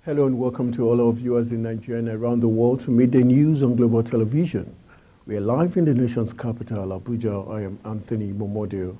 Hello and welcome to all our viewers in Nigeria and around the world to Midday News on Global Television. We are live in the nation's capital, Abuja. I am Anthony Momodio.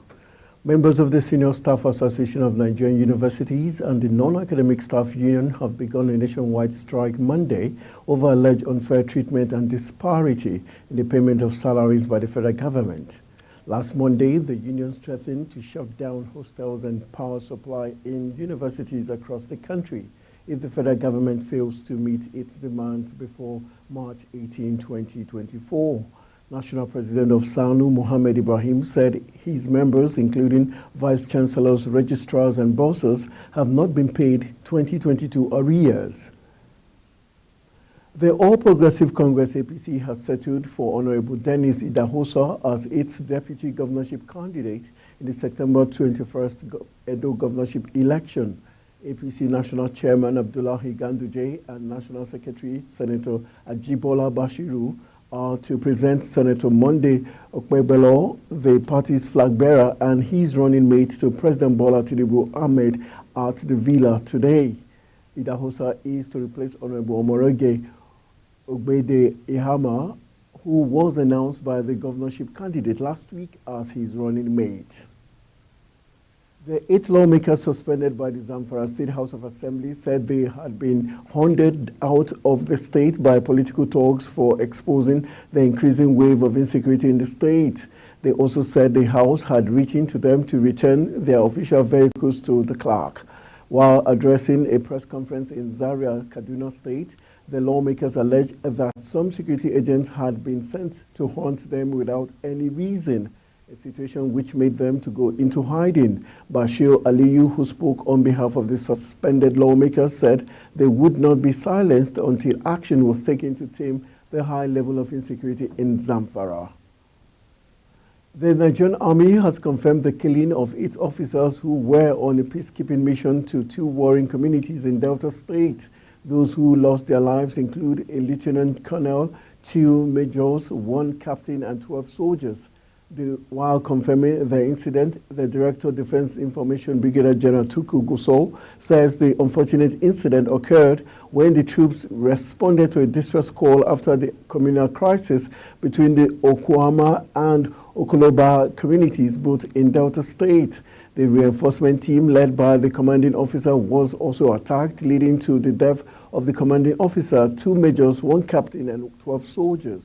Members of the Senior Staff Association of Nigerian Universities and the Non-Academic Staff Union have begun a nationwide strike Monday over alleged unfair treatment and disparity in the payment of salaries by the federal government. Last Monday, the union threatened to shut down hostels and power supply in universities across the country if the federal government fails to meet its demands before March 18, 2024. National President of SANU, Mohammed Ibrahim, said his members, including vice chancellors, registrars, and bosses, have not been paid 2022 arrears. The All Progressive Congress APC has settled for Honorable Dennis Idahosa as its deputy governorship candidate in the September 21st Edo governorship election. APC National Chairman Abdullahi Ganduje and National Secretary Senator Ajibola Bashiru are to present Senator Monday Okpebelo, the party's flag bearer, and his running mate to President Bola Tinubu Ahmed at the Villa today. Idahosa is to replace Honorable Omorege Ogbede Ihama, who was announced by the governorship candidate last week as his running mate. The 8 lawmakers suspended by the Zamfara State House of Assembly said they had been hunted out of the state by political talks for exposing the increasing wave of insecurity in the state. They also said the House had written to them to return their official vehicles to the clerk. While addressing a press conference in Zaria, Kaduna State, the lawmakers alleged that some security agents had been sent to hunt them without any reason, a situation which made them to go into hiding. Bashir Aliyu, who spoke on behalf of the suspended lawmakers, said they would not be silenced until action was taken to tame the high level of insecurity in Zamfara. The Nigerian Army has confirmed the killing of 8 officers who were on a peacekeeping mission to 2 warring communities in Delta State. Those who lost their lives include a lieutenant colonel, 2 majors, 1 captain, and 12 soldiers. While confirming the incident, the Director of Defense Information, Brigadier General Tuku Gusau, says the unfortunate incident occurred when the troops responded to a distress call after the communal crisis between the Okuama and Okoloba communities, both in Delta State. The reinforcement team, led by the commanding officer, was also attacked, leading to the death of the commanding officer, 2 majors, 1 captain, and 12 soldiers.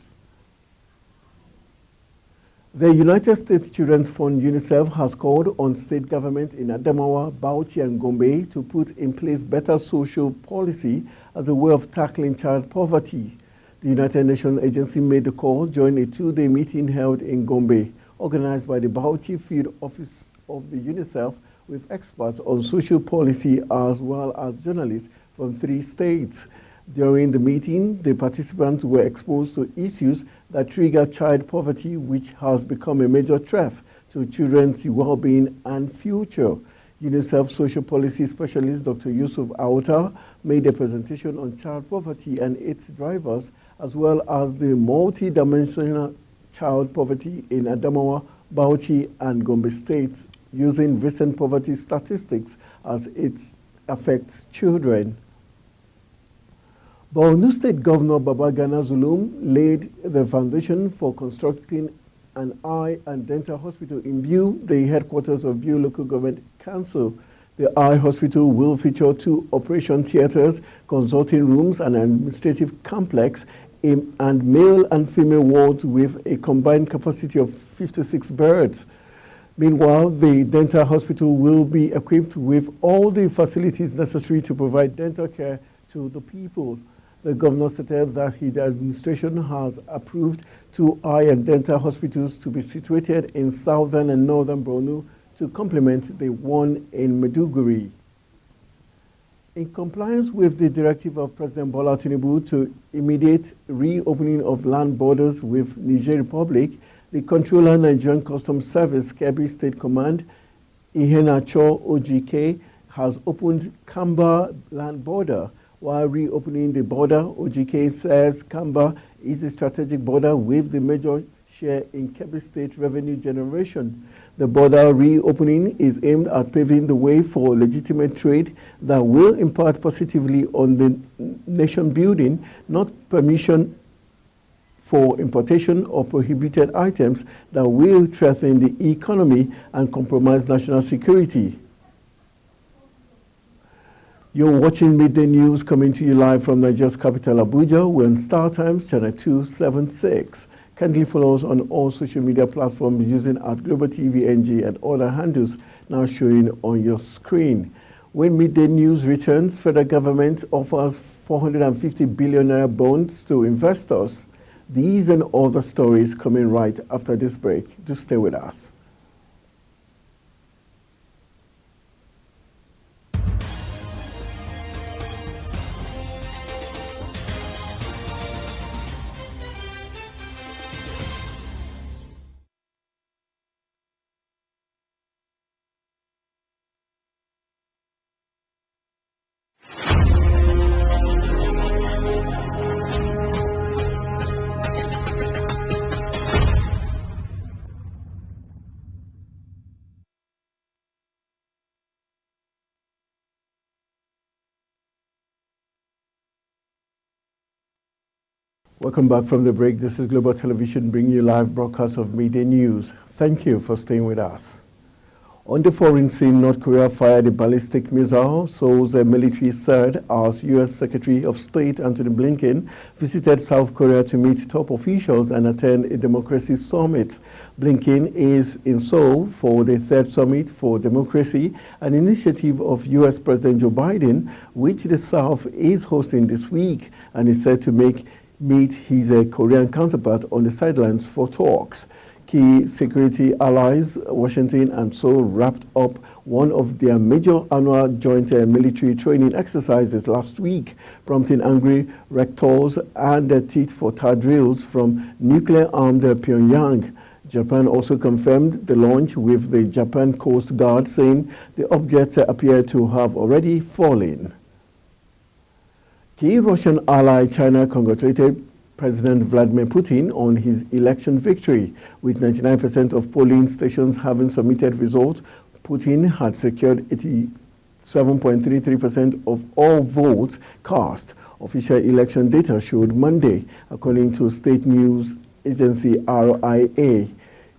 The United States Children's Fund UNICEF has called on state government in Adamawa, Bauchi, and Gombe to put in place better social policy as a way of tackling child poverty. The United Nations agency made the call during a 2-day meeting held in Gombe, organized by the Bauchi Field Office of the UNICEF, with experts on social policy as well as journalists from 3 states. During the meeting, the participants were exposed to issues that trigger child poverty, which has become a major threat to children's well-being and future. UNICEF social policy specialist Dr. Yusuf Aouta made a presentation on child poverty and its drivers, as well as the multi-dimensional child poverty in Adamawa, Bauchi, and Gombe states, using recent poverty statistics as it affects children. Borno State Governor Babagana Zulum laid the foundation for constructing an eye and dental hospital in Biu, the headquarters of Biu Local Government Council. The eye hospital will feature 2 operation theaters, consulting rooms, and an administrative complex, and male and female wards with a combined capacity of 56 beds. Meanwhile, the dental hospital will be equipped with all the facilities necessary to provide dental care to the people. The governor stated that his administration has approved 2 eye and dental hospitals to be situated in southern and northern Borno to complement the one in Maiduguri. In compliance with the directive of President Bola Tinubu to immediate reopening of land borders with Niger Republic, the Controller Nigerian Customs Service, Kebbi State Command, Iheanacho OGK, has opened Kamba land border. While reopening the border, OGK says Kamba is a strategic border with the major share in Kebbi State revenue generation. The border reopening is aimed at paving the way for legitimate trade that will impact positively on the nation building, not permission for importation of prohibited items that will threaten the economy and compromise national security. You're watching Midday News coming to you live from Nigeria's capital, Abuja. We're on Star Times, channel 276. Kindly follow us on all social media platforms using @Global TV NG and other handles now showing on your screen. When Midday News returns, federal government offers 450 billion naira bonds to investors. These and other stories coming right after this break. Do stay with us. Welcome back from the break. This is Global Television bringing you live broadcasts of Midday News. Thank you for staying with us. On the foreign scene, North Korea fired a ballistic missile, Seoul's military said, as U.S. Secretary of State Antony Blinken visited South Korea to meet top officials and attend a democracy summit. Blinken is in Seoul for the third Summit for Democracy, an initiative of U.S. President Joe Biden, which the South is hosting this week, and is said to meet his Korean counterpart on the sidelines for talks. Key security allies, Washington and Seoul, wrapped up one of their major annual joint military training exercises last week, prompting angry rectors and tit-for-tat drills from nuclear-armed Pyongyang. Japan also confirmed the launch with the Japan Coast Guard, saying the objects appear to have already fallen. Key Russian ally China congratulated President Vladimir Putin on his election victory. With 99% of polling stations having submitted results, Putin had secured 87.33% of all votes cast. Official election data showed Monday, according to state news agency RIA.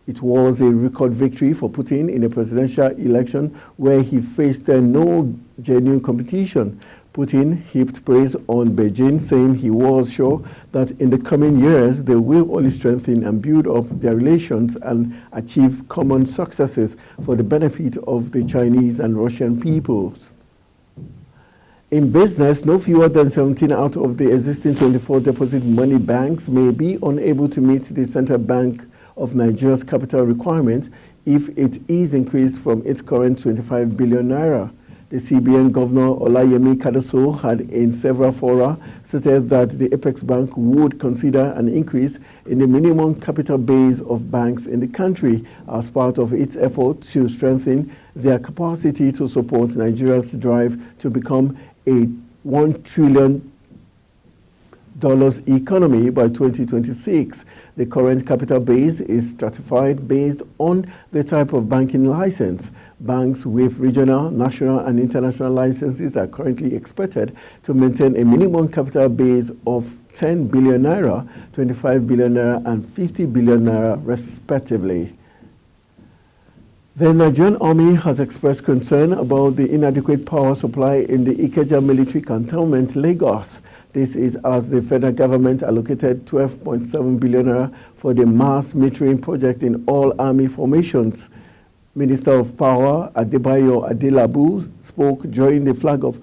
It was a record victory for Putin in a presidential election where he faced no genuine competition. Putin heaped praise on Beijing, saying he was sure that in the coming years they will only strengthen and build up their relations and achieve common successes for the benefit of the Chinese and Russian peoples. In business, no fewer than 17 out of the existing 24 deposit money banks may be unable to meet the Central Bank of Nigeria's capital requirement if it is increased from its current 25 billion naira. The CBN Governor Olayemi Kadoso had in several fora stated that the Apex Bank would consider an increase in the minimum capital base of banks in the country as part of its effort to strengthen their capacity to support Nigeria's drive to become a $1 trillion economy by 2026. The current capital base is stratified based on the type of banking license. Banks with regional, national, and international licenses are currently expected to maintain a minimum capital base of 10 billion naira, 25 billion naira, and 50 billion naira, respectively. The Nigerian Army has expressed concern about the inadequate power supply in the Ikeja military cantonment, Lagos. This is as the federal government allocated 12.7 billion naira for the mass metering project in all army formations. Minister of Power Adebayo Adelabu spoke during the flag of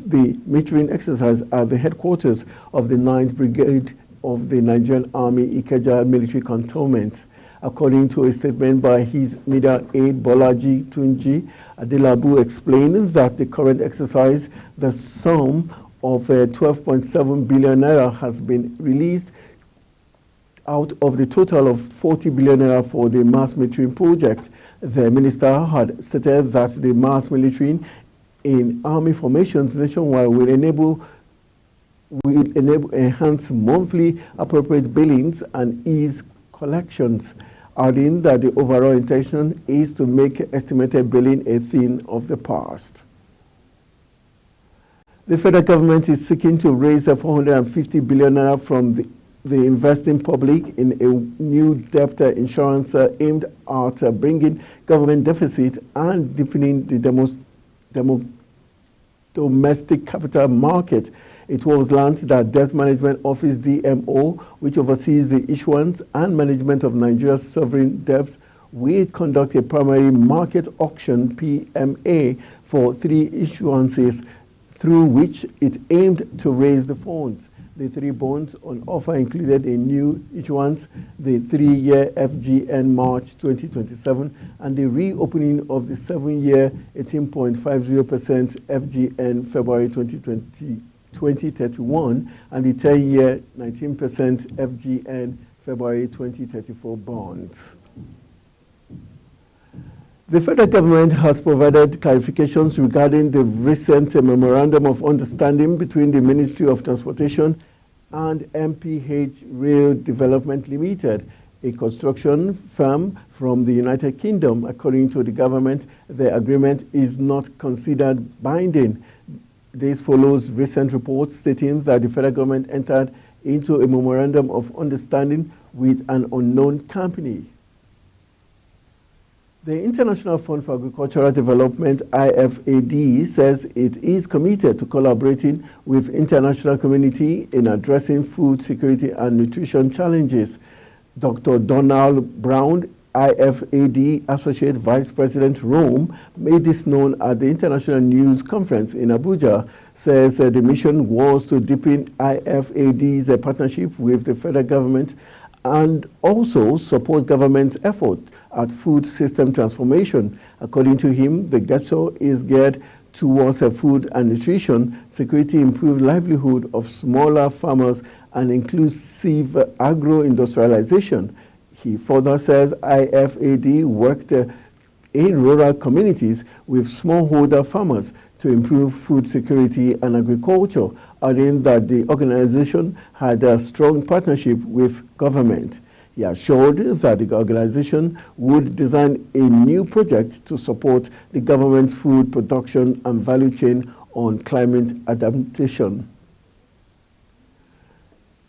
the metering exercise at the headquarters of the 9th Brigade of the Nigerian Army Ikeja military cantonment. According to a statement by his media aide Bolaji Tunji, Adelabu explained that the current exercise, the sum of 12.7 billion naira has been released out of the total of 40 billion naira for the mass metering project. The minister had stated that the mass metering in army formations nationwide will enable enhance monthly appropriate billings and ease collections, adding that the overall intention is to make estimated billing a thing of the past. The federal government is seeking to raise 450 billion naira from the investing public in a new debt insurance aimed at bringing government deficit and deepening the domestic capital market. It was learned that Debt Management Office DMO, which oversees the issuance and management of Nigeria's sovereign debt, will conduct a primary market auction PMA for 3 issuances through which it aimed to raise the funds. The 3 bonds on offer included a new issuance, the 3-year FGN March 2027, and the reopening of the 7-year 18.50% FGN February 2031, and the 10-year 19% FGN February 2034 bonds. The federal government has provided clarifications regarding the recent Memorandum of Understanding between the Ministry of Transportation and MPH Rail Development Limited, a construction firm from the United Kingdom. According to the government, the agreement is not considered binding. This follows recent reports stating that the federal government entered into a Memorandum of Understanding with an unknown company. The International Fund for Agricultural Development, IFAD, says it is committed to collaborating with international community in addressing food security and nutrition challenges. Dr. Donald Brown, IFAD Associate Vice President, Rome, made this known at the International News Conference in Abuja, says the mission was to deepen IFAD's partnership with the federal government and also support government effort at food system transformation. According to him, the gesture is geared towards food and nutrition security, improved livelihood of smaller farmers, and inclusive agro-industrialization. He further says IFAD worked in rural communities with smallholder farmers to improve food security and agriculture, adding that the organization had a strong partnership with government. He assured that the organization would design a new project to support the government's food production and value chain on climate adaptation.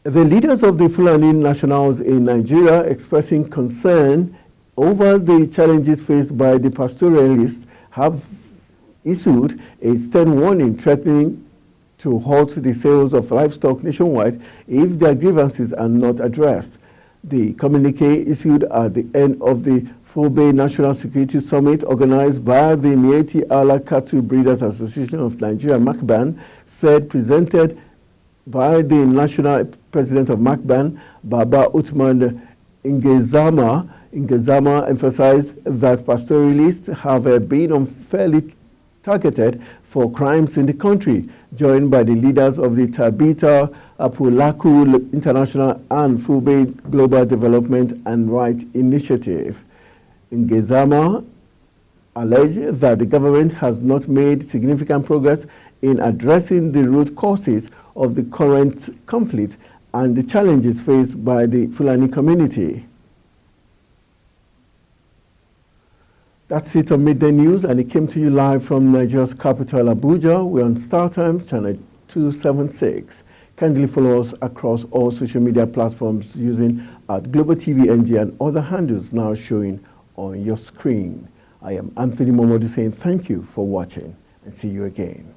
The leaders of the Fulani nationals in Nigeria expressing concern over the challenges faced by the pastoralists have issued a stern warning threatening to halt the sales of livestock nationwide if their grievances are not addressed. The communique issued at the end of the Fulbe National Security Summit organized by the Mieti Allah Cattle Breeders Association of Nigeria, MACBAN, said presented by the National President of MACBAN, Baba Uthman Ingezama emphasized that pastoralists have been unfairly targeted for crimes in the country, joined by the leaders of the Tabita Apulaku International and Fulbe Global Development and Right Initiative. Ngezama alleged that the government has not made significant progress in addressing the root causes of the current conflict and the challenges faced by the Fulani community. That's it on Midday News, and it came to you live from Nigeria's capital, Abuja. We're on StarTimes, channel 276. Kindly follow us across all social media platforms using Global TV NG and other handles now showing on your screen. I am Anthony Momodu saying thank you for watching and see you again.